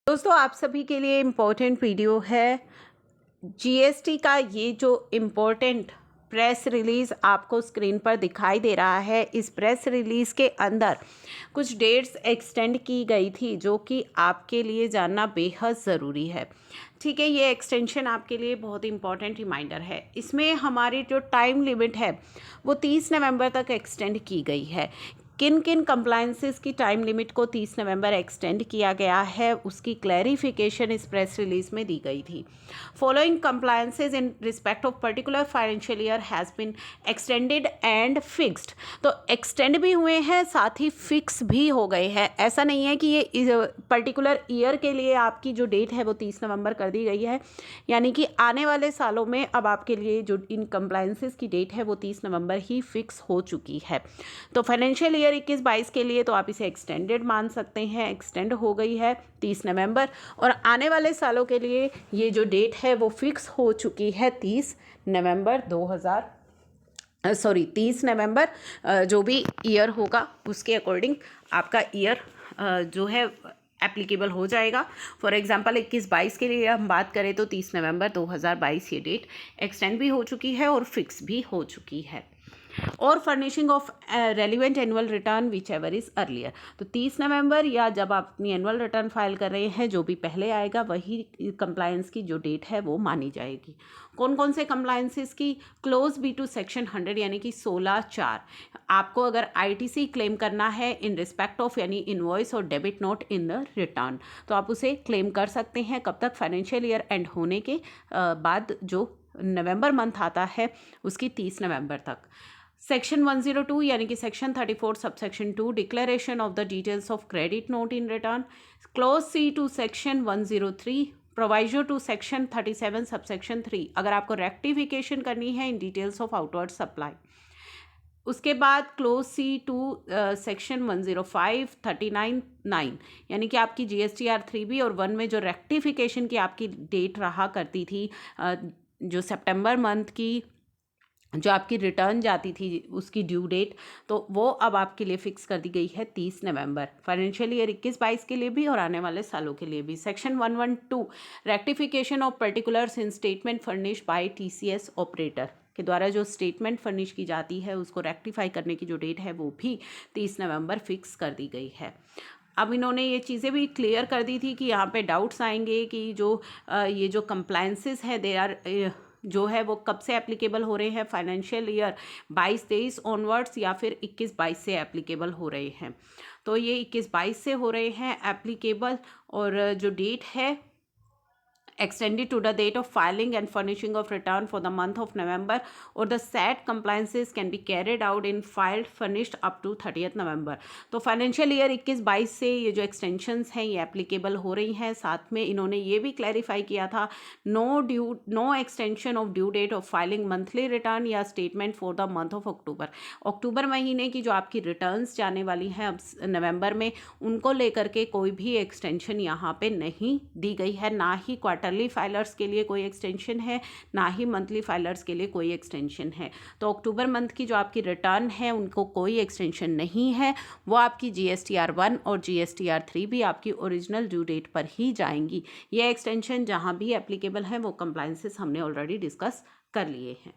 दोस्तों आप सभी के लिए इम्पोर्टेंट वीडियो है। जीएसटी का ये जो इम्पोर्टेंट प्रेस रिलीज़ आपको स्क्रीन पर दिखाई दे रहा है, इस प्रेस रिलीज़ के अंदर कुछ डेट्स एक्सटेंड की गई थी जो कि आपके लिए जानना बेहद ज़रूरी है। ठीक है, ये एक्सटेंशन आपके लिए बहुत इंपॉर्टेंट रिमाइंडर है। इसमें हमारी जो टाइम लिमिट है वो 30 नवंबर तक एक्सटेंड की गई है। किन किन कंप्लायंसेस की टाइम लिमिट को 30 नवंबर एक्सटेंड किया गया है उसकी क्लैरिफिकेशन इस प्रेस रिलीज में दी गई थी। Following compliances in respect of particular financial year has been extended and fixed. तो एक्सटेंड भी हुए हैं, साथ ही फिक्स भी हो गए हैं। ऐसा नहीं है कि ये पर्टिकुलर ईयर के लिए आपकी जो डेट है वो 30 नवंबर कर दी गई है, यानी कि आने वाले सालों में अब आपके लिए जो इन कंप्लायंसेस की डेट है वो 30 नवंबर ही फिक्स हो चुकी है। तो फाइनेंशियल ईयर 21-22 के लिए तो आप इसे एक्सटेंडेड मान सकते हैं, एक्सटेंड हो गई है 30 नवंबर। और आने वाले सालों के लिए ये जो डेट है वो फिक्स हो चुकी है 30 नवंबर जो भी ईयर होगा उसके अकॉर्डिंग आपका ईयर जो है एप्लीकेबल हो जाएगा। फॉर एग्जांपल 21-22 के लिए हम बात करें तो 30 नवंबर 2022 ये डेट एक्सटेंड भी हो चुकी है और फिक्स भी हो चुकी है। और furnishing of relevant annual return which ever is earlier, तो 30 नवंबर या जब आप अपनी एनुअल रिटर्न फाइल कर रहे हैं जो भी पहले आएगा वही कंप्लायंस की जो डेट है वो मानी जाएगी। कौन कौन से कंप्लायंसेस की? क्लोज बी टू सेक्शन 100 यानी कि 16(4) आपको अगर आईटीसी क्लेम करना है इन रिस्पेक्ट ऑफ यानी इनवॉइस और debit note in the return, तो आप उसे क्लेम कर सकते हैं। कब तक? फाइनेंशियल ईयर एंड होने के बाद जो नवंबर मंथ आता है उसकी 30 नवंबर तक। सेक्शन 102 यानी कि section 34 subsection 2 declaration of the details of credit note in return. Clause C to section 103 proviso to section 37 subsection 3 अगर आपको रेक्टिफिकेशन करनी है in details of outward supply. उसके बाद क्लोज सी टू सेक्शन 105 39(9) यानी कि आपकी GSTR 3B और 1 में जो रेक्टिफिकेशन की आपकी डेट रहा करती थी, जो सितंबर मंथ की जो आपकी रिटर्न जाती थी उसकी ड्यू डेट, तो वो अब आपके लिए फिक्स कर दी गई है 30 नवंबर फाइनेंशियल ईयर 21-22 के लिए भी और आने वाले सालों के लिए भी। Section 112 rectification of particulars in statement furnish by TCS operator के द्वारा जो स्टेटमेंट फर्निश की जाती है उसको रेक्टिफाई करने की जो डेट है वो भी 30 नवंबर फिक्स कर दी गई है। अब इन्होंने ये चीज़ें भी क्लियर कर दी थी कि यहाँ पे डाउट्स आएंगे कि ये जो कंप्लायंसेस है दे आर जो है वो कब से एप्लीकेबल हो रहे हैं, फाइनेंशियल ईयर 22-23 ऑनवर्ड्स या फिर 21-22 से एप्लीकेबल हो रहे हैं। तो ये 21-22 से हो रहे हैं एप्लीकेबल और जो डेट है extended to the date of filing and furnishing of return for the month of November or the said compliances can be carried out in filed furnished up to 30th November। तो financial year 21-22 से ये जो extensions हैं ये applicable हो रही हैं। साथ में इन्होंने ये भी क्लैरिफाई किया था no extension of due date of filing monthly return या statement for the month of October महीने की जो आपकी रिटर्न्स जाने वाली हैं अब नवंबर में, उनको लेकर के कोई भी एक्सटेंशन यहाँ पे नहीं दी गई है। ना ही क्वार्टरली फाइलर्स के लिए कोई एक्सटेंशन है, ना ही मंथली फाइलर्स के लिए कोई एक्सटेंशन है। तो अक्टूबर मंथ की जो आपकी रिटर्न है उनको कोई एक्सटेंशन नहीं है, वो आपकी GSTR 1 और GSTR 3 भी आपकी ओरिजिनल ड्यू डेट पर ही जाएंगी। ये एक्सटेंशन जहाँ भी एप्लीकेबल है वो कंप्लायंसेस हमने ऑलरेडी डिस्कस कर लिए हैं।